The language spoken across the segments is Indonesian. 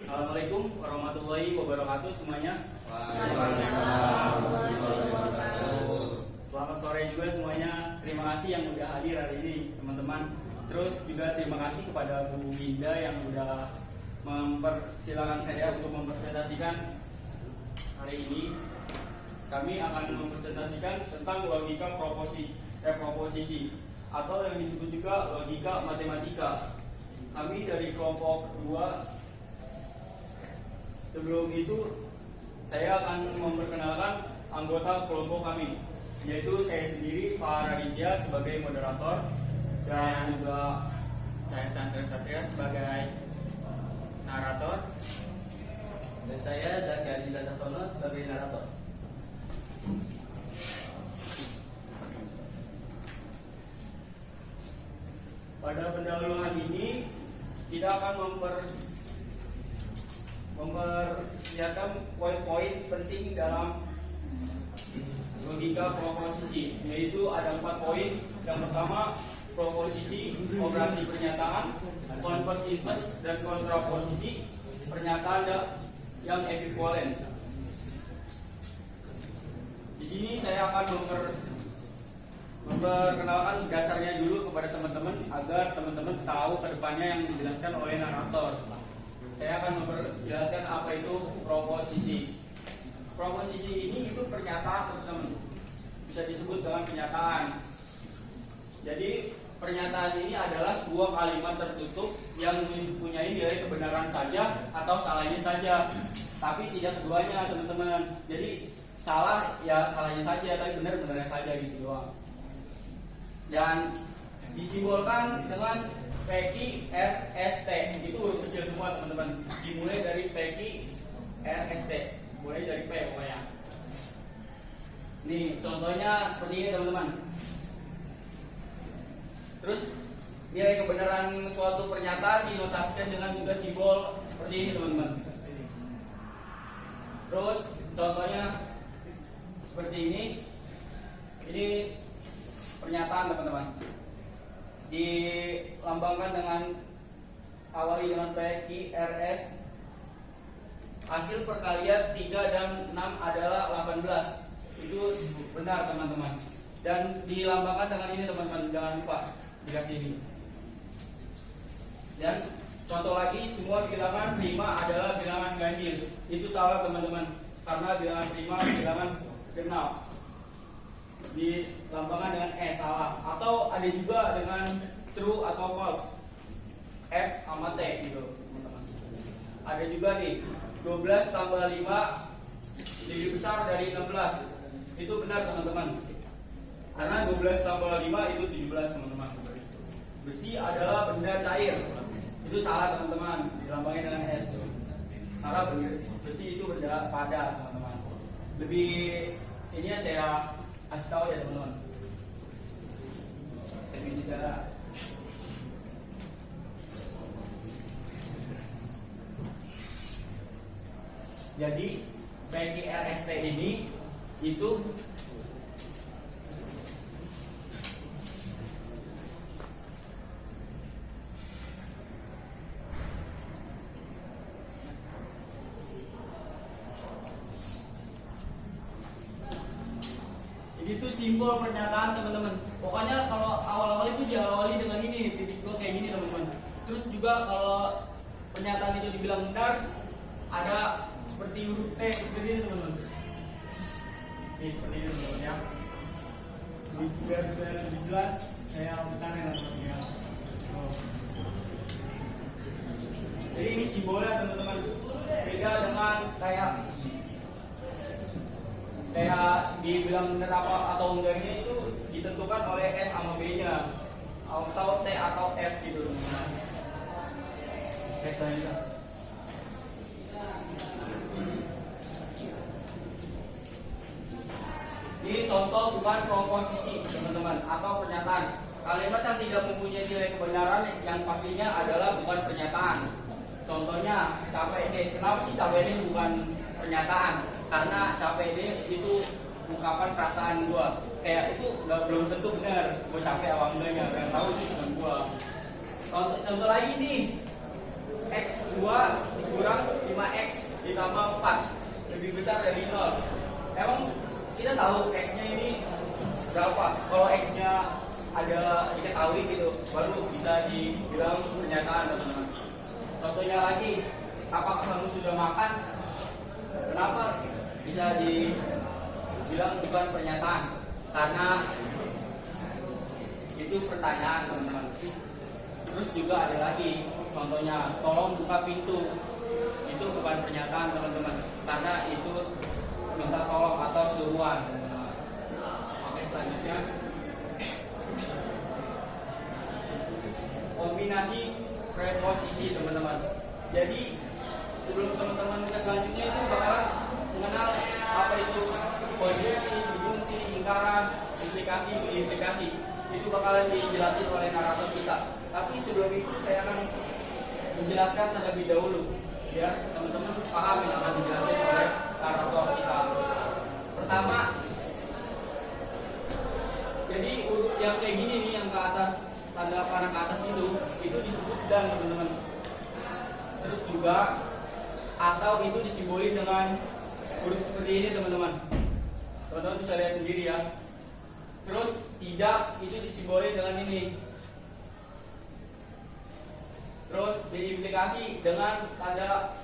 Assalamualaikum warahmatullahi wabarakatuh semuanya. Waalaikumsalam warahmatullahi wabarakatuh. Selamat sore juga semuanya. Terima kasih yang udah hadir hari ini teman-teman. Terus juga terima kasih kepada Bu Winda yang udah mempersilahkan saya untuk mempresentasikan hari ini. Kami akan mempresentasikan tentang logika proposisi atau yang disebut juga logika matematika. Kami dari kelompok 2. Sebelum itu saya akan memperkenalkan anggota kelompok kami, yaitu saya sendiri Pak Raditya sebagai moderator dan juga saya Chandra Satria sebagai narator Dan saya Zaki Aziz Sono sebagai narator. Pada pendahuluan ini kita akan memperlihatkan poin-poin penting dalam logika proposisi, yaitu ada 4 poin. Yang pertama, proposisi operasi pernyataan, convert inverse, dan kontraposisi pernyataan yang ekuivalen. Di sini saya akan memperkenalkan dasarnya dulu kepada teman-teman agar teman-teman tahu kedepannya yang dijelaskan oleh narator. Saya akan memperjelaskan apa itu proposisi. Proposisi ini itu pernyataan, teman-teman. Bisa disebut dengan pernyataan. Jadi pernyataan ini adalah sebuah kalimat tertutup yang mempunyai nilai kebenaran saja atau salahnya saja, tapi tidak keduanya, teman-teman. Jadi salah ya salahnya saja, tapi benar benarnya saja gitu doang. Dan disimbolkan dengan PQRST. Itu huruf kecil semua, teman-teman. Dimulai dari PQRST, mulai dari P pokoknya. Nih contohnya seperti ini, teman-teman. Terus nilai kebenaran suatu pernyataan dinotasikan dengan juga simbol seperti ini, teman-teman. Terus contohnya seperti ini. Ini pernyataan, teman-teman. Dilambangkan dengan awali dengan PQRS. Hasil perkalian 3 dan 6 adalah 18. Itu benar, teman-teman. Dan dilambangkan dengan ini, teman-teman. Jangan lupa dikasih ini. Dan contoh lagi, semua bilangan prima adalah bilangan ganjil. Itu salah, teman-teman. Karena bilangan prima bilangan genap. Dilambangkan dengan salah. Atau ada juga dengan true atau false, F sama T gitu, teman-teman. Ada juga nih 12 tambah 5 lebih besar dari 16. Itu benar, teman-teman. Karena 12 tambah 5 itu 17, teman-teman. Besi adalah benda cair. Itu salah, teman-teman. Dilambangin dengan S tuh. Karena besi itu benda padat, teman-teman. Lebih ini ya saya kasih tahu ya, teman-teman. Saya bicara. Jadi PQRST ini itu itu simbol pernyataan, teman-teman. Pokoknya kalau awal-awal itu diawali dengan ini, titik dua kayak gini, teman-teman. Terus juga kalau pernyataan itu dibilang benar, ada seperti huruf T seperti ini, teman-teman. Ini seperti ini, teman-teman ya. Biar lebih jelas, saya besarin, teman-teman ya. Jadi ini simbolnya, teman-teman. Beda dengan kayak dibilang benar apa atau enggaknya itu ditentukan oleh S sama B nya atau T atau F gitu, teman-teman. S aja. Ini contoh bukan proposisi, teman-teman, atau pernyataan. Kalimat yang tidak mempunyai nilai kebenaran yang pastinya adalah bukan pernyataan. Contohnya capek deh. Kenapa sih capek deh bukan pernyataan? Karena capek deh itu ungkapan perasaan gua. Kayak itu belum tentu benar. Gua capek apa enggaknya? Yang tahu itu cuma gua. Contoh lagi nih. X2 dikurang 5X ditambah 4 lebih besar dari 0. Emang kita tahu X-nya ini berapa? Kalau X-nya ada diketahui gitu, baru bisa dibilang pernyataan, teman-teman. Contohnya lagi, apakah kamu sudah makan? Kenapa bisa dibilang bukan pernyataan? Karena itu pertanyaan, teman-teman. Terus juga ada lagi, contohnya, tolong buka pintu. Itu bukan pernyataan, teman-teman, karena itu minta tolong atau suruhan. Oke, selanjutnya kombinasi preposisi, teman-teman. Jadi sebelum teman-teman ke selanjutnya itu bakalan mengenal apa itu konjungsi, disjungsi, lingkaran, implikasi, implikasi. Itu bakalan dijelasin oleh narator kita. Tapi sebelum itu saya akan menjelaskan terlebih dahulu, ya teman-teman paham yang akan dijelaskan oleh narator kita. Pertama, jadi urut yang kayak gini nih, yang ke atas, tanda panah ke atas itu disebut dan, teman-teman. Terus juga atau itu disimbolin dengan huruf seperti ini, teman-teman. Teman-teman bisa lihat sendiri ya. Terus tidak itu disimbolin dengan ini. Terus diimplikasi dengan tanda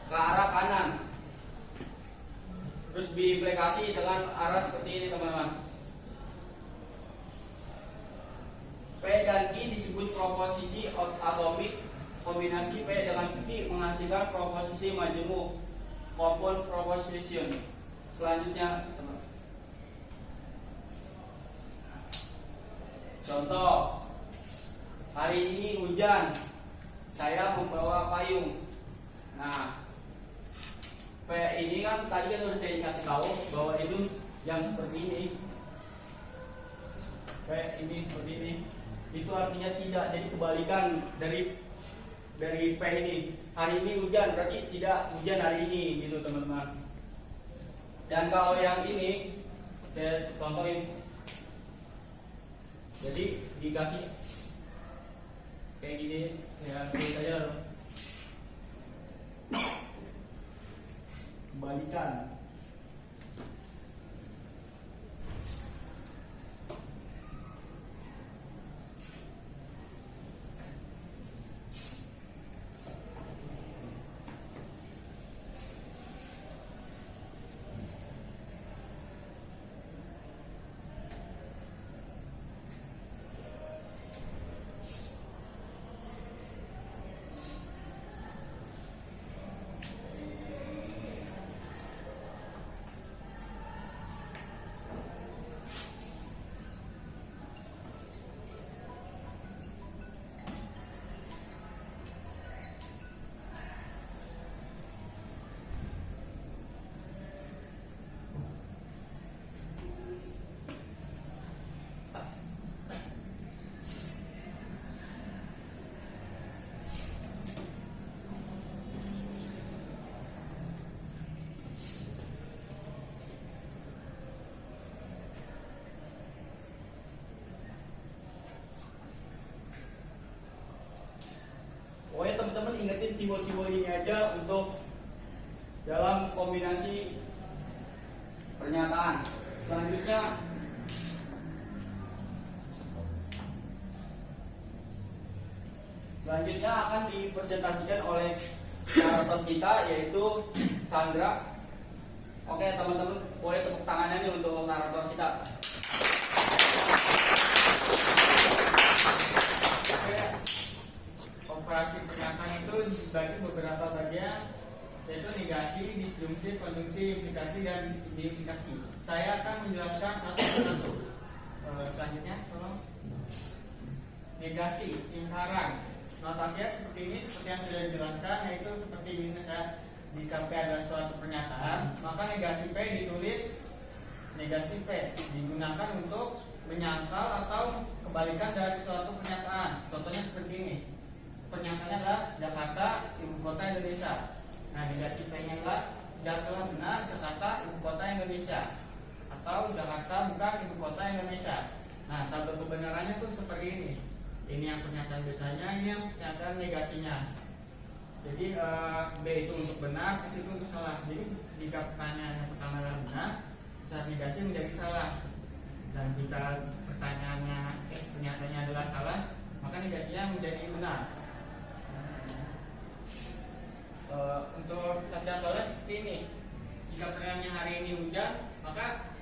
ke arah kanan. Terus diimplikasi dengan arah seperti ini, teman-teman. P dan Q disebut proposisi atomik. Kombinasi P dengan Q menghasilkan proposisi majemuk, compound proposition. Selanjutnya, contoh, hari ini hujan, saya membawa payung. Nah, P ini kan tadi kan udah saya kasih tahu bahwa itu yang seperti ini. P ini seperti ini. Itu artinya tidak, jadi kebalikan dari P ini. Hari ini hujan berarti tidak hujan hari ini, gitu teman-teman. Dan kalau yang ini saya contohin. Jadi dikasih kayak gini, ya tulis aja loh. Kebalikan. Pokoknya teman-teman ingetin simbol-simbol ini aja untuk dalam kombinasi pernyataan. Selanjutnya akan dipresentasikan oleh narator kita, yaitu Sandra. Oke teman-teman, boleh tepuk tangannya nih untuk narator kita. Operasi pernyataan itu dibagi beberapa bagian, yaitu negasi, disjungsi, konjungsi, implikasi, dan diimplikasi. Saya akan menjelaskan satu persatu. Selanjutnya, tolong. Negasi, lingkaran. Notasinya seperti ini, seperti yang sudah dijelaskan, yaitu seperti ini. Jika P adalah suatu pernyataan, maka negasi P ditulis negasi P digunakan untuk menyangkal atau kebalikan dari suatu pernyataan. Contohnya seperti ini. Pernyataannya adalah Jakarta, ibu kota Indonesia. Nah, negasi P-nya adalah Jakarta benar, Jakarta ibu kota Indonesia, atau Jakarta bukan ibu kota Indonesia. Nah, tabel kebenarannya tuh seperti ini, Ini yang pernyataan biasanya, ini yang pernyataan negasinya. Jadi B itu untuk benar, S itu untuk salah. Jadi jika pertanyaan yang pertama adalah benar, saat negasi menjadi salah. Dan jika pernyataannya adalah salah, maka negasinya menjadi benar. Untuk latihan soalnya seperti ini. Jika pertanyaannya hari ini hujan, maka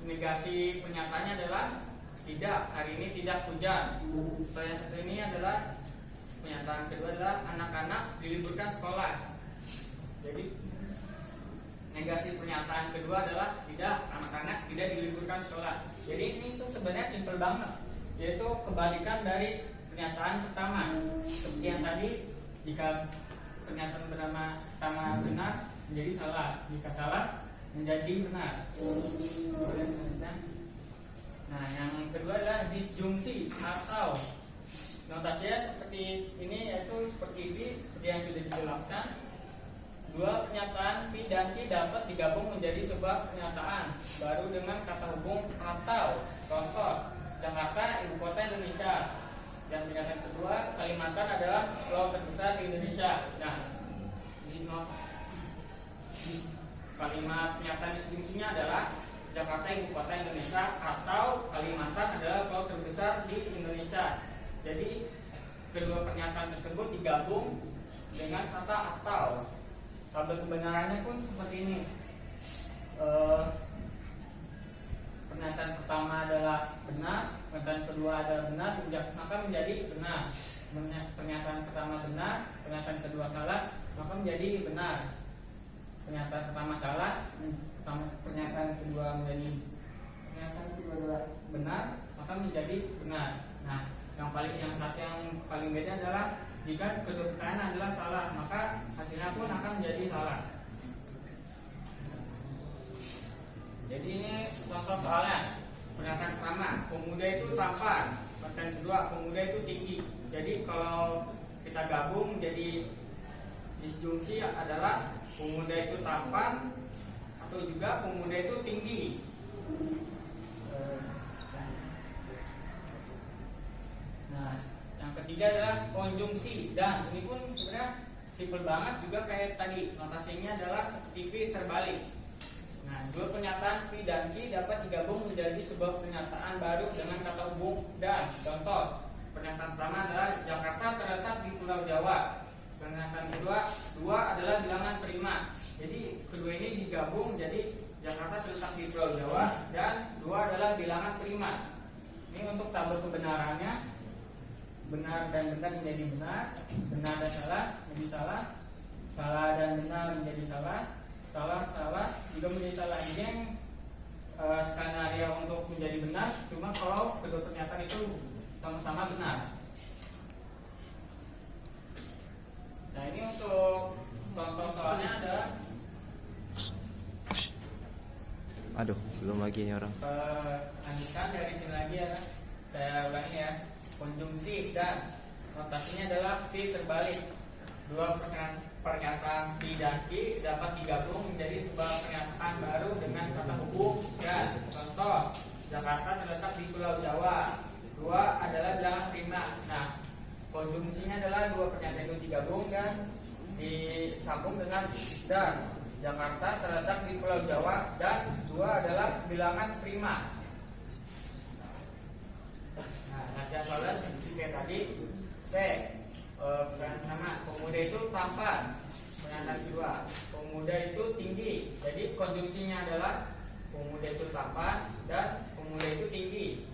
negasi pernyataannya adalah tidak, hari ini tidak hujan. Pertanyaan seperti ini adalah pernyataan kedua adalah anak-anak diliburkan sekolah. Jadi negasi pernyataan kedua adalah tidak, anak-anak tidak diliburkan sekolah. Jadi ini tuh sebenarnya simpel banget, yaitu kebalikan dari pernyataan pertama. Seperti yang tadi, jika pernyataan pertama benar menjadi salah, jika salah menjadi benar. Nah, yang kedua adalah disjungsi atau notasinya seperti ini, yaitu seperti V, seperti yang sudah dijelaskan. Dua pernyataan P dan Q dapat digabung menjadi sebuah pernyataan baru dengan kata hubung atau. Contoh, Jakarta ibu kota Indonesia. Dan pernyataan kedua, Kalimantan adalah pulau terbesar di Indonesia. Nah, kalimat pernyataan disjungsinya adalah Jakarta ibu kota Indonesia atau Kalimantan adalah pulau terbesar di Indonesia. Jadi kedua pernyataan tersebut digabung dengan kata atau. Tabel kebenarannya pun seperti ini. Pernyataan pertama adalah benar, pernyataan kedua adalah benar, maka menjadi benar. Pernyataan pertama benar, pernyataan kedua salah, maka menjadi benar. Pernyataan pertama salah, pernyataan kedua adalah benar, maka menjadi benar. Nah, yang paling beda adalah jika kedua pertanyaan adalah salah, maka hasilnya pun akan menjadi salah. Jadi ini contoh soalnya. Pernyataan pertama, pemuda itu tampan. Pernyataan kedua, pemuda itu tinggi. Jadi kalau kita gabung jadi disjungsi adalah pemuda itu tampan atau juga pemuda itu tinggi. Nah, yang ketiga adalah konjungsi, dan ini pun sebenarnya simpel banget juga kayak tadi. Notasinya adalah seperti V terbalik. Nah, dua pernyataan P dan Q dapat digabung menjadi sebuah pernyataan baru dengan kata hubung dan. Contoh, pernyataan pertama adalah Jakarta terletak di Pulau Jawa. Pernyataan kedua, dua adalah bilangan prima. Jadi kedua ini digabung menjadi Jakarta terletak di Pulau Jawa dan dua adalah bilangan prima. Ini untuk tabel kebenarannya. Benar dan benar menjadi benar, benar dan salah menjadi salah, salah dan benar menjadi salah, salah juga menjadi salah. Ini yang skenario untuk menjadi benar, cuma kalau kedua pernyataan itu sama-sama benar. Nah, ini untuk contoh soalnya adalah Aduh, belum lagi nih orang. lanjutkan dari sini lagi ya. Saya ulangi ya. Konjungsi dan notasinya adalah P terbalik. Dua pernyataan P dan Q dapat digabung menjadi sebuah pernyataan baru dengan kata hubung dan. Contoh, Jakarta terletak di Pulau Jawa. Dua adalah bilangan prima. Nah, konjungsinya adalah dua pernyataan itu digabung dan disambung dengan dan. Jakarta terletak di Pulau Jawa dan dua adalah bilangan prima. Nah, latihan soalnya seperti kayak tadi. P, pernyataan pertama, pemuda itu tampan. Pernyataan kedua, pemuda itu tinggi. Jadi konjungsinya adalah pemuda itu tampan dan pemuda itu tinggi.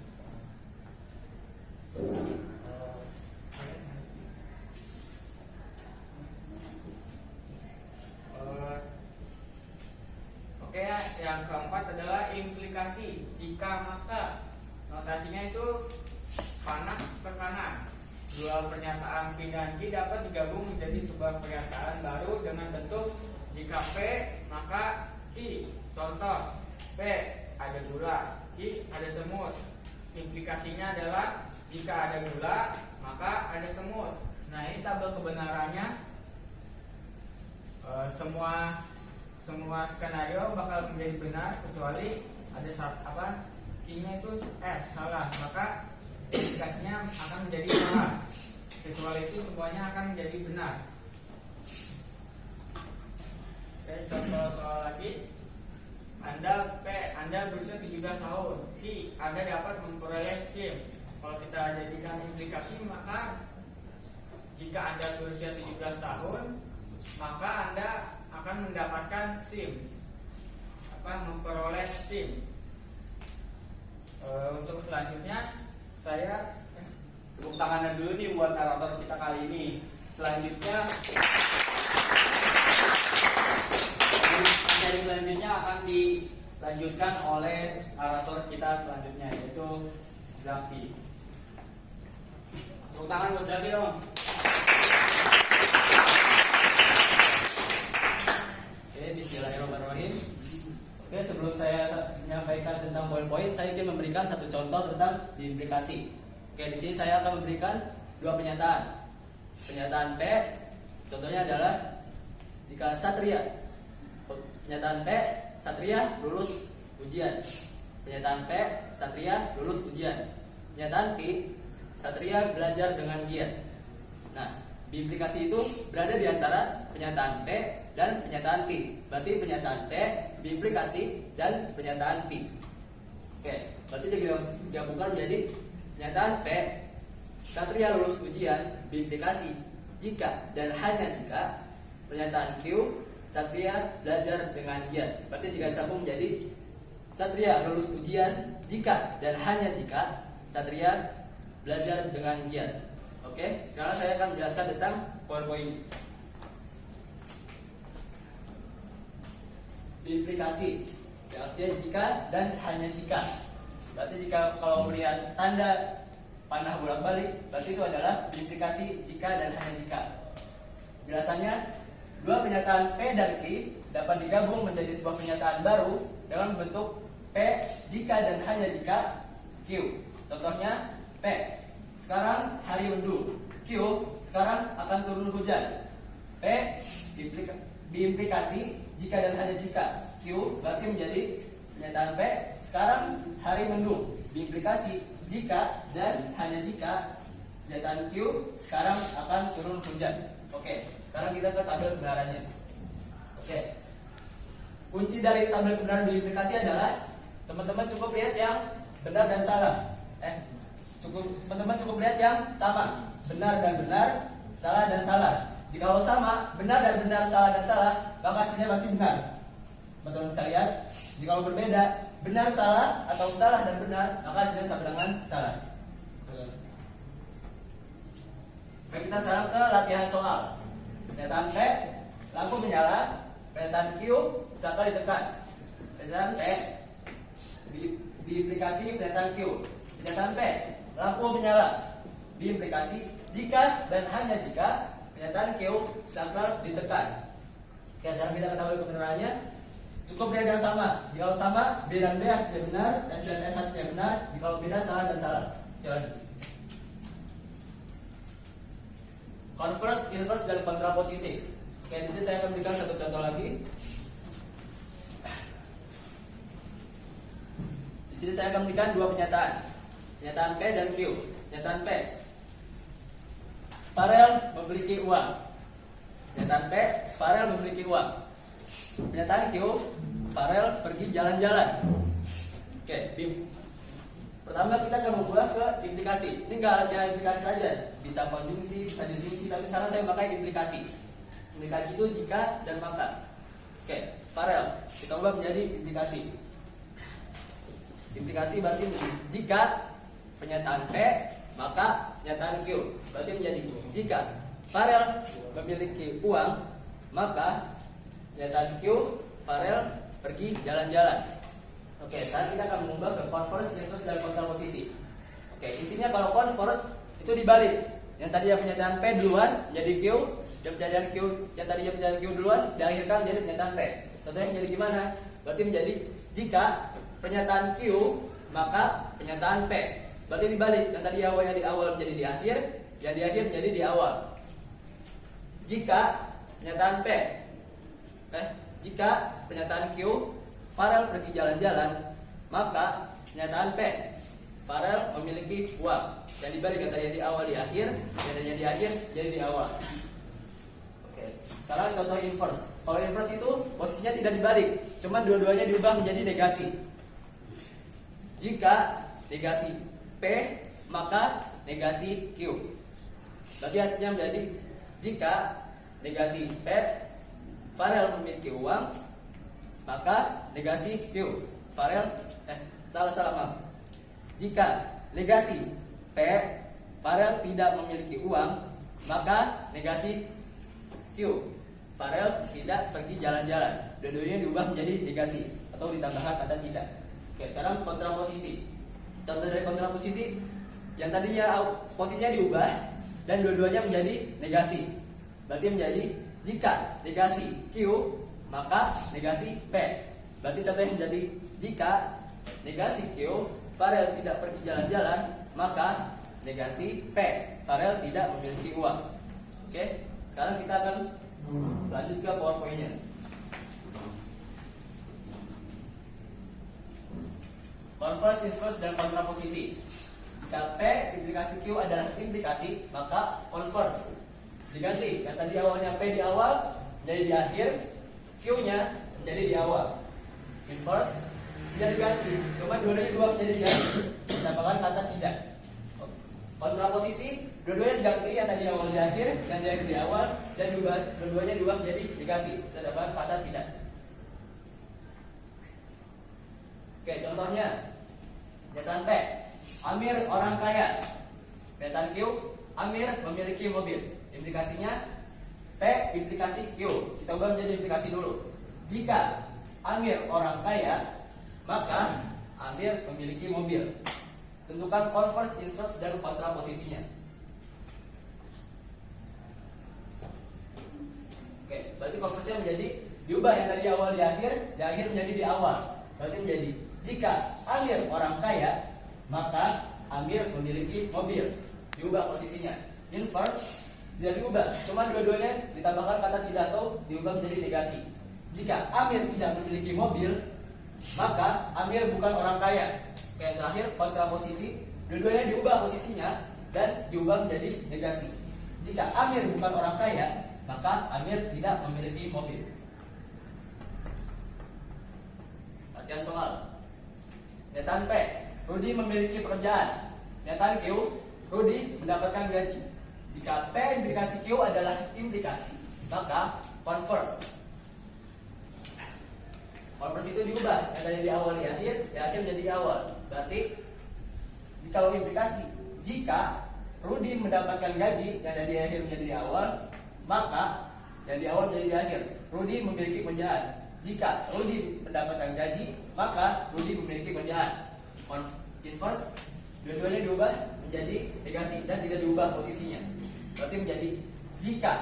Oke, yang keempat adalah implikasi. Jika maka, notasinya itu panah per panah. Dua pernyataan P dan Q dapat digabung menjadi sebuah pernyataan baru dengan bentuk jika P maka Q. Contoh, P ada gula, Q ada semut. Implikasinya adalah jika ada gula maka ada semut. Nah, ini tabel kebenarannya. Semua skenario bakal menjadi benar kecuali ada Q-nya itu salah, maka indikasinya akan menjadi salah. Kecuali itu semuanya akan menjadi benar. Oke, contoh soal lagi. Anda berusia 17 tahun. Q, Anda dapat memperoleh SIM. Kalau kita jadikan implikasi, maka jika Anda berusia 17 tahun, maka Anda akan mendapatkan SIM. Memperoleh SIM. Untuk selanjutnya saya Tepuk tangannya dulu nih buat narator kita kali ini. Selanjutnya materi selanjutnya akan dilanjutkan oleh narator kita selanjutnya, yaitu Zaki. Tepuk tangan buat Zaki dong. Oke, bismillahirrahmanirrahim. Oke, sebelum saya menyampaikan tentang poin-poin, saya ingin memberikan satu contoh tentang implikasi. Oke, di sini saya akan memberikan dua pernyataan. Pernyataan P, contohnya adalah jika pernyataan P, Satria lulus ujian. Pernyataan P, Satria lulus ujian. Pernyataan Q, Satria belajar dengan giat. Nah, implikasi itu berada di antara pernyataan P dan pernyataan Q. Berarti pernyataan P diimplikasi dan pernyataan Q. Oke, berarti digabungkan menjadi pernyataan P, Satria lulus ujian, diimplikasi jika dan hanya jika. Pernyataan Q, Satria belajar dengan giat. Berarti jika disambung menjadi Satria lulus ujian jika dan hanya jika Satria belajar dengan giat. Oke, sekarang saya akan menjelaskan tentang poin-poin implikasi. Artinya jika dan hanya jika. Berarti jika kalau melihat tanda panah bolak-balik, berarti itu adalah implikasi jika dan hanya jika. Penjelasannya, dua pernyataan P dan Q dapat digabung menjadi sebuah pernyataan baru dengan bentuk P jika dan hanya jika Q. Contohnya P, sekarang hari mendung. Q, sekarang akan turun hujan. P diimplikasi jika dan hanya jika. Q berarti menjadi pernyataan P, sekarang hari mendung. Diimplikasi jika dan hanya jika. Pernyataan Q, sekarang akan turun hujan. Oke, sekarang kita ke tabel kebenarannya. Oke, kunci dari tabel kebenaran diimplikasi adalah teman-teman cukup lihat yang benar dan salah. Teman-teman cukup lihat yang sama, benar dan benar, salah dan salah. Jika sama, benar dan benar, salah dan salah, maka hasilnya pasti benar. Teman-teman bisa lihat, jika berbeda, benar salah atau salah dan benar, maka hasilnya sama dengan salah. Oke, kita sekarang ke latihan soal. Pernyataan P, lampu menyala. Pernyataan Q, saka ditekan. Pernyataan P diimplikasi pernyataan Q. Pernyataan P, lampu menyala. Diimplikasi jika dan hanya jika. Pernyataan Q, saka ditekan. Oke, sekarang kita ketahui kebenarannya. Cukup lihat yang sama. Jika sama, B dan B hasilnya benar, S dan S hasilnya benar. Jika beda, salah dan salah. Oke, lanjut. Converse, inverse, dan kontraposisi. Oke, di sini saya akan berikan satu contoh lagi. Di sini saya akan berikan dua pernyataan. Pernyataan P dan Q. Pernyataan P, Farel memiliki uang. Pernyataan P, Farel memiliki uang. Pernyataan Q, Farel pergi jalan-jalan. Oke, pertama kita akan membuat ke implikasi. Ini nggak hanya implikasi saja, bisa konjungsi, bisa disjungsi, tapi sekarang saya memakai implikasi. Implikasi itu jika dan maka. Oke, Farel kita ubah menjadi implikasi. Implikasi berarti jika pernyataan P, maka pernyataan Q. Berarti menjadi jika Farel memiliki uang, maka pernyataan Q, Farel pergi jalan-jalan. Oke, sekarang kita akan mengubah ke converse, inverse, dan kontraposisi. Oke, intinya kalau converse itu dibalik. Yang tadinya pernyataan P duluan menjadi Q, dan pernyataan Q yang tadinya pernyataan Q duluan diakhirkan menjadi pernyataan P. Contohnya menjadi gimana? Berarti menjadi jika pernyataan Q, maka pernyataan P. Berarti dibalik. Yang tadi awalnya di awal menjadi di akhir, yang di akhir menjadi di awal. Jika pernyataan P, jika pernyataan Q, Farel pergi jalan-jalan, maka Pernyataan P. Farel memiliki uang. Yang dibalik yang tadinya di awal di akhir, yang tadinya di akhir jadi di awal. Oke, sekarang contoh inverse. Kalau inverse itu posisinya tidak dibalik, cuma dua-duanya diubah menjadi negasi. Jika negasi P, maka negasi Q. Berarti hasilnya menjadi jika negasi P, Farel memiliki uang, maka negasi Q. Salah. Jika negasi P, Farel tidak memiliki uang, maka negasi Q, Farel tidak pergi jalan-jalan. Dua-duanya diubah menjadi negasi atau ditambahkan kata tidak. Oke, sekarang kontraposisi. Contoh dari kontraposisi, yang tadinya posisinya diubah dan dua-duanya menjadi negasi. Berarti menjadi jika negasi Q, maka negasi P. Berarti contohnya menjadi jika negasi Q, Farel tidak pergi jalan-jalan, maka negasi P, Farel tidak memiliki uang. Oke, sekarang kita akan lanjut ke PowerPoint-nya. Converse, inverse, dan kontraposisi. Jika P implikasi Q adalah implikasi, maka converse diganti. Yang tadi awalnya P di awal menjadi di akhir, Q-nya menjadi di awal. Inverse tidak diganti, cuma dua-duanya diubah menjadi diganti. Tambahkan kata tidak. Kontraposisi, dua-duanya diganti, yang tadi awal di akhir, yang di akhir di awal, dan dua-duanya diubah menjadi negasi. Tambahkan kata tidak. Oke, contohnya pernyataan P. Amir orang kaya. Pernyataan Q. Amir memiliki mobil. Implikasinya P implikasi Q. Kita ubah menjadi implikasi dulu. Jika Amir orang kaya, maka Amir memiliki mobil. Tentukan converse, inverse, dan kontraposisinya. Oke, berarti converse-nya menjadi diubah yang tadi awal di akhir menjadi di awal. Berarti menjadi jika Amir orang kaya, maka Amir memiliki mobil. Diubah posisinya. Inverse tidak diubah, cuma dua-duanya ditambahkan kata tidak atau diubah menjadi negasi. Jika Amir tidak memiliki mobil, maka Amir bukan orang kaya. Yang terakhir kontraposisi, dua-duanya diubah posisinya dan diubah menjadi negasi. Jika Amir bukan orang kaya, maka Amir tidak memiliki mobil. Latihan soal. Pernyataan P. Rudi memiliki pekerjaan. Pernyataan Q. Rudi mendapatkan gaji. Jika P implikasi Q adalah implikasi, maka converse. Converse itu diubah, yang tadi di awal di akhir menjadi di awal. Berarti kalau implikasi, jika Rudi mendapatkan gaji, yang dari di akhir menjadi di awal, maka yang di awal menjadi di akhir. Rudi memiliki kerjaan. Jika Rudi mendapatkan gaji, maka Rudi memiliki kerjaan. Inverse, dua-duanya diubah menjadi negasi dan tidak diubah posisinya. Berarti menjadi jika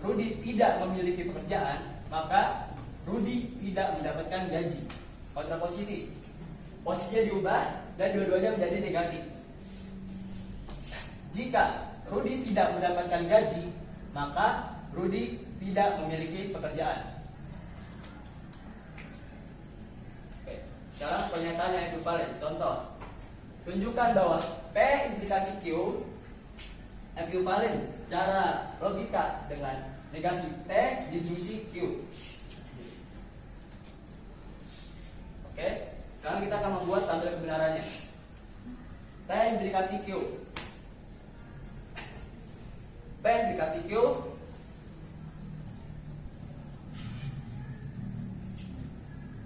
Rudi tidak memiliki pekerjaan, maka Rudi tidak mendapatkan gaji. Kontraposisi, posisinya diubah dan dua-duanya menjadi negasi. Jika Rudi tidak mendapatkan gaji, maka Rudi tidak memiliki pekerjaan. Oke, sekarang pernyataan yang ekivalen. Contoh, tunjukkan bahwa P implikasi Q ekivalen secara logika dengan negasi T disjungsi Q. Oke, sekarang kita akan membuat tabel kebenarannya. P implikasi Q. P implikasi Q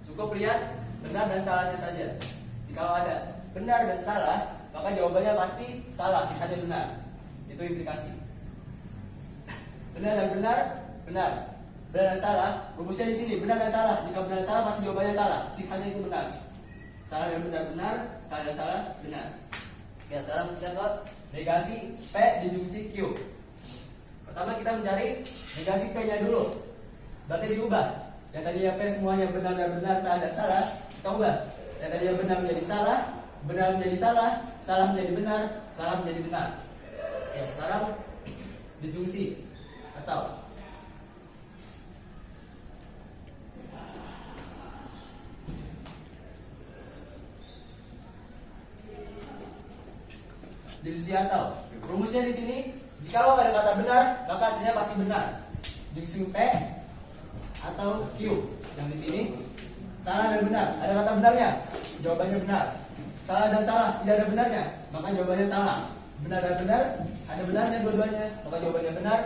cukup lihat benar dan salahnya saja. Jika ada benar dan salah, maka jawabannya pasti salah, sisanya benar. Itu implikasi. Benar dan benar, benar. Benar dan salah, rumusnya di sini benar dan salah. Jika benar dan salah, pasti jawabannya salah. Sisanya itu benar. Salah dan benar benar, salah dan salah benar. Ya, sekarang kita lihat negasi P dijungsi Q. Pertama kita mencari negasi P-nya dulu. Berarti diubah. Yang tadinya P semuanya benar dan benar, salah dan salah, kita ubah. Yang tadinya benar menjadi salah menjadi salah, salah menjadi benar, salah menjadi benar. Ya, sekarang disjungsi atau Diksi atau. Rumusnya di sini, jikalau ada kata benar, maka hasilnya pasti benar. Diksi P atau Q. Yang di sini salah dan benar. Ada kata benarnya, jawabannya benar. Salah dan salah, tidak ada benarnya, maka jawabannya salah. Benar dan benar, ada benarnya dua-duanya, maka jawabannya benar.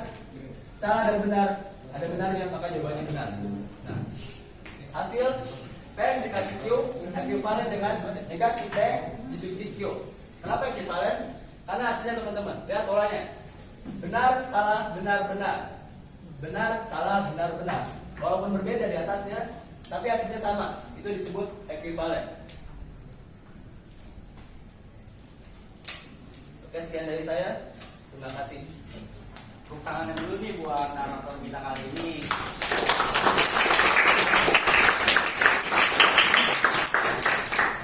Salah dan benar, ada benarnya, maka jawabannya benar. Nah, hasil P dikasih Q ekuivalen dengan negasi P diksi Q. Kenapa ekuivalen? Karena hasilnya teman-teman, lihat polanya. Benar, salah, benar, benar. Benar, salah, benar, benar. Walaupun berbeda di atasnya, tapi hasilnya sama. Itu disebut ekuivalen. Oke, sekian dari saya. Terima kasih. Tepuk tangan dulu nih buat narator kita kali ini.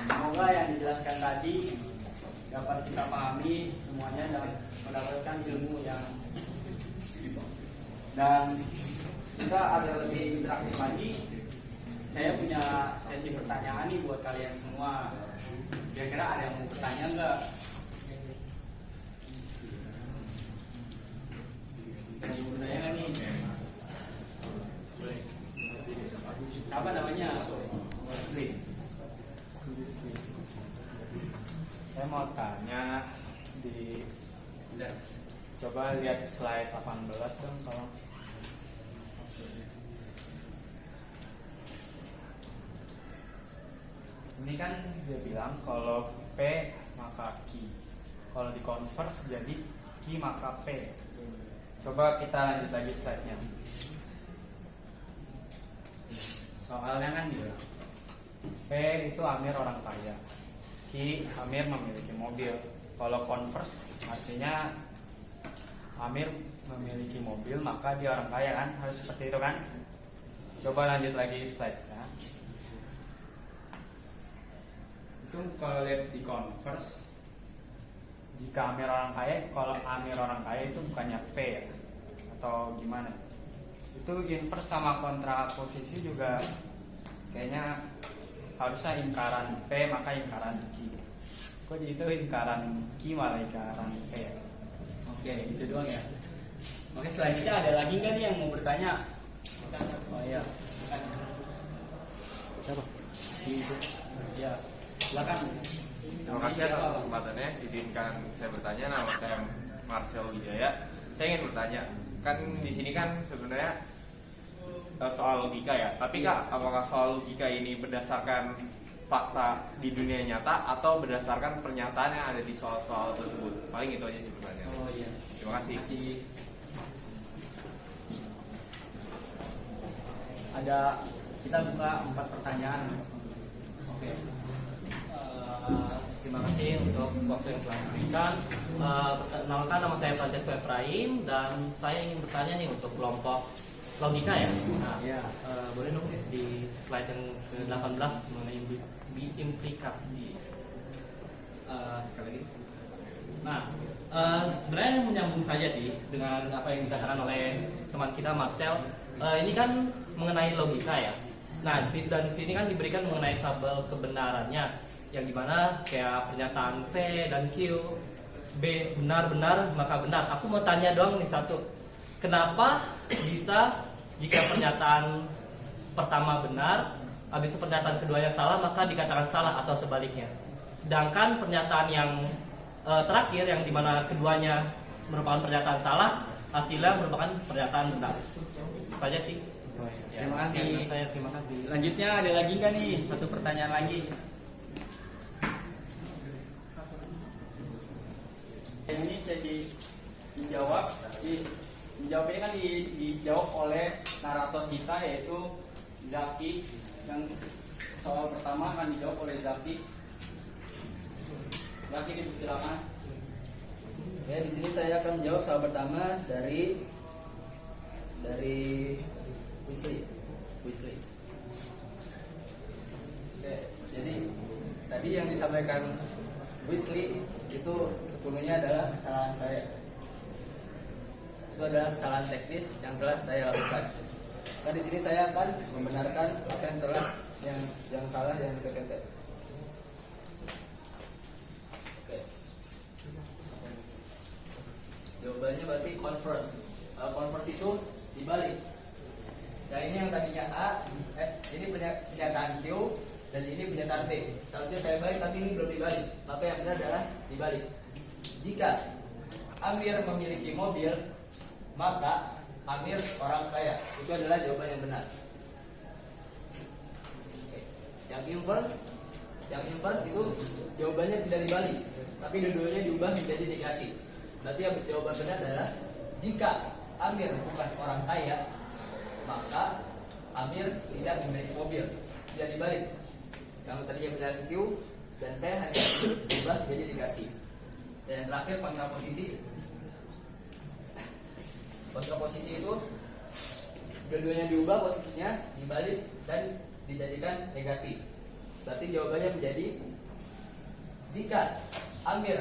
Semoga yang dijelaskan tadi dapat kita pahami semuanya dan mendapatkan ilmu yang dan kita ada lebih interaktif lagi. Saya punya sesi pertanyaan nih buat kalian semua. Kira-kira ada yang mau bertanya nggak? Ada yang mau bertanya nggak nih? Siapa namanya? Muslim. Saya mau tanya coba lihat slide 18 dong tolong. Ini kan dia bilang kalau P maka Q. Kalau di converse jadi Q maka P. Coba kita lanjut lagi slide-nya. Soalnya kan bilang P itu Amir orang kaya, Q Amir memiliki mobil. Kalau converse artinya Amir memiliki mobil maka dia orang kaya kan, harus seperti itu kan. Coba lanjut lagi slide ya. Itu kalau lihat di converse, jika Amir orang kaya, kalau Amir orang kaya itu bukannya P ya? Atau gimana? Itu inverse sama kontraposisi juga kayaknya harusnya ingkaran P maka ingkaran Q. Kok itu ingkaran Q malah ingkaran P ya? Oke, itu doang ya. Oke, selanjutnya ada lagi nggak nih yang mau bertanya? Oh iya. Siapa? Ya, silakan. Terima kasih atas kesempatannya. Izinkan saya bertanya. Nama saya Marcel Wijaya. Saya ingin bertanya, kan di sini kan sebenarnya soal logika ya. Tapi Kak, apakah soal logika ini berdasarkan fakta di dunia nyata atau berdasarkan pernyataan yang ada di soal-soal tersebut? Paling itu aja sih pertanyaan. Oh iya. Terima kasih. Ada, kita buka 4 pertanyaan. Oke. Terima kasih untuk waktu yang telah diberikan. Perkenalkan, nama saya Francesco Efraim dan saya ingin bertanya nih untuk kelompok logika ya. Nah, Ya. boleh dong di slide yang ke-18 mengenai implikasi. Sekali lagi. Nah, sebenarnya menyambung saja sih dengan apa yang dikatakan oleh teman kita Marcel. Ini kan mengenai logika ya. Nah, dan di sini kan diberikan mengenai tabel kebenarannya, yang dimana kayak pernyataan P dan Q, B benar-benar maka benar. Aku mau tanya doang nih satu, kenapa bisa jika pernyataan pertama benar, habis itu pernyataan keduanya salah maka dikatakan salah atau sebaliknya? Sedangkan pernyataan yang terakhir yang dimana keduanya merupakan pernyataan salah, hasilnya merupakan pernyataan benar. Itu aja sih. Terima kasih. Saya terima kasih. Selanjutnya ada lagi nggak nih? Satu pertanyaan lagi. Ini sesi menjawab. Menjawab ini kan dijawab oleh narator kita yaitu Zaki. Yang soal pertama akan dijawab oleh Zaki. Zaki, dipersilakan. Ya, di sini saya akan menjawab soal pertama dari Wesley. Oke, jadi tadi yang disampaikan Wesley itu sepenuhnya adalah kesalahan saya. Itu adalah kesalahan teknis yang telah saya lakukan. Nah, di sini saya akan membenarkan apa yang telah yang salah yang PPT. Oke. Jawabannya berarti converse. Kalau converse itu dibalik. Nah ini yang tadinya A, ini pernyataan Q dan ini pernyataan P. Seharusnya saya balik tapi ini belum dibalik. Maka yang benar adalah dibalik. Jika Amir memiliki mobil, maka Amir orang kaya. Itu adalah jawaban yang benar. Oke. Yang inverse itu jawabannya tidak dibalik, tapi dua-duanya diubah menjadi negasi. Berarti yang jawaban benar adalah jika Amir bukan orang kaya, maka Amir tidak memiliki mobil. Tidak dibalik. Yang tadinya benar Q dan P hanya diubah menjadi negasi. Dan yang terakhir kontraposisi. Kontraposisi itu dua-duanya diubah posisinya, dibalik dan dijadikan negasi. Berarti jawabannya menjadi jika Amir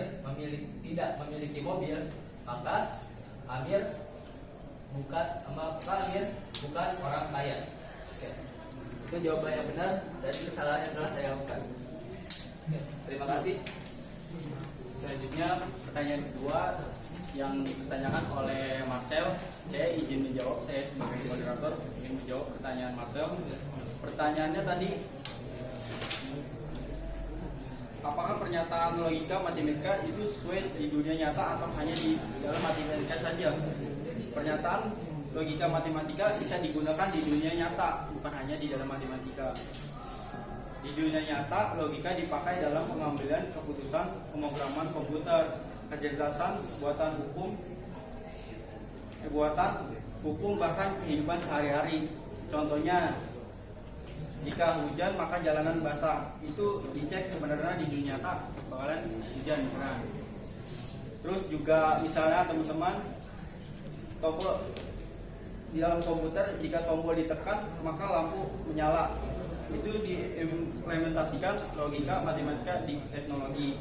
tidak memiliki mobil, maka Amir bukan orang kaya. Oke. Itu jawaban yang benar dan kesalahan yang telah saya lakukan. Oke. Terima kasih. Selanjutnya pertanyaan kedua yang dipertanyakan oleh Marcel. Saya izin menjawab, saya sebagai moderator ingin menjawab pertanyaan Marcel. Pertanyaannya tadi, apakah pernyataan logika matematika itu sesuai di dunia nyata atau hanya di dalam matematika saja? Pernyataan logika matematika bisa digunakan di dunia nyata, bukan hanya di dalam matematika. Di dunia nyata, logika dipakai dalam pengambilan keputusan, pemrograman komputer, kecerdasan, buatan hukum, bahkan kehidupan sehari-hari. Contohnya, jika hujan maka jalanan basah. Itu dicek kebenarannya di dunia nyata, bakalan hujan benar. Terus juga misalnya teman-teman, tombol di dalam komputer, jika tombol ditekan maka lampu menyala. Itu diimplementasikan logika matematika di teknologi.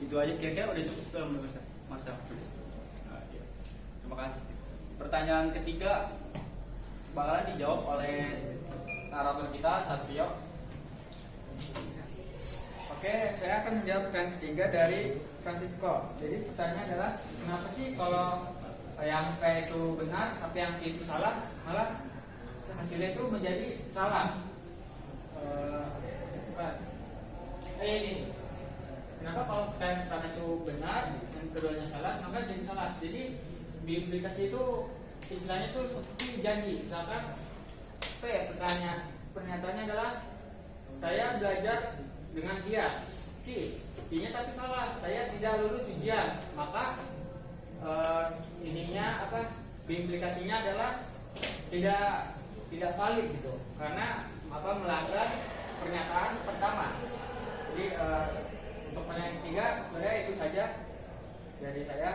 Itu aja, kira-kira udah cukup belum Mas? Terima kasih. Pertanyaan ketiga bakalan dijawab oleh narator kita, Satrio. Oke, saya akan menjawab pertanyaan ketiga dari Francisco. Jadi pertanyaan adalah kenapa sih kalau yang P itu benar tapi yang Q itu salah, malah hasilnya itu menjadi salah. Ini kenapa kalau pertanyaan pertama itu benar dan keduanya salah maka jadi salah. Jadi di implikasi itu istilahnya itu seperti janji. Misalkan P pernyataannya adalah saya belajar dengan dia. Q-nya tapi salah, saya tidak lulus ujian. Maka implikasinya adalah tidak valid gitu. Karena melanggar pernyataan pertama. Jadi untuk pertanyaan ketiga sebenarnya itu saja dari saya.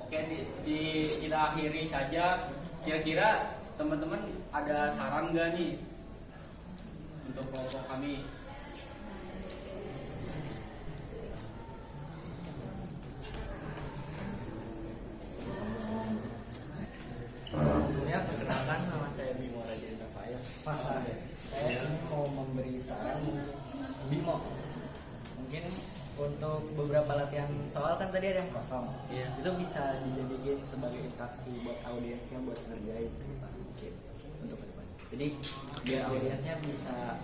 Oke, kita akhiri saja. Kira-kira teman-teman ada saran nggak nih untuk kelompok kami? Sebelumnya perkenalkan, nama saya Bimo Rajendra Fayas. Saya mau memberi saran Bimo. Mungkin untuk beberapa latihan soal kan tadi ada yang kosong. Iya. Itu bisa dijadikan sebagai interaksi buat audiensnya buat ngerjain mungkin untuk ke depan. Jadi biar audiensnya bisa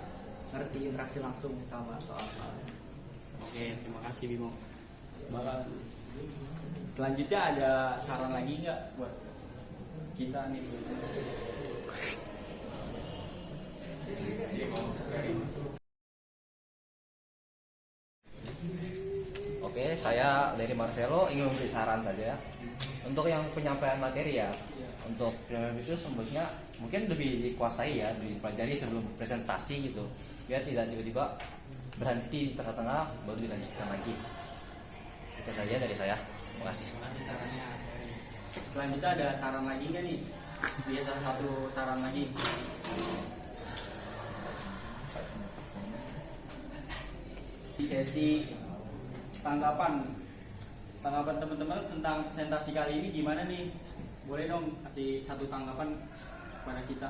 ngerti interaksi langsung sama soal-soalnya. Oke, terima kasih Bimo. Selanjutnya ada saran lagi nggak buat kita nih? Oke, saya dari Marcelo ingin memberi saran saja untuk yang penyampaian materi ya. Untuk penyampaian itu sebenarnya mungkin lebih dikuasai ya, dipelajari sebelum presentasi gitu, biar tidak tiba-tiba berhenti di tengah-tengah baru dilanjutkan lagi. Itu saja dari saya. Terima kasih. Sarannya. Selanjutnya ada saran lagi nggak nih? Biasa satu saran lagi. Di sesi tanggapan teman-teman tentang presentasi kali ini gimana nih? boleh dong kasih satu tanggapan kepada kita.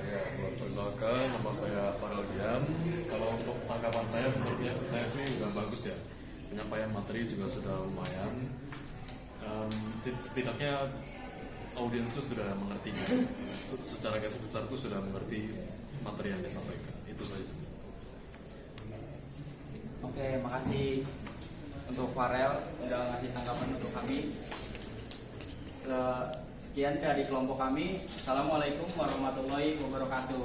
Ya, perkenalkan, nama saya Farel Diam. Kalau untuk tanggapan saya, menurutnya saya sih udah bagus ya. Penyampaian materi juga sudah lumayan. Setidaknya audiens itu sudah mengerti, secara garis besar itu sudah mengerti materi yang disampaikan. Itu saja sih. Oke, makasih untuk Farel udah ngasih tanggapan untuk kami. Sekian dari kelompok kami. Assalamualaikum warahmatullahi wabarakatuh.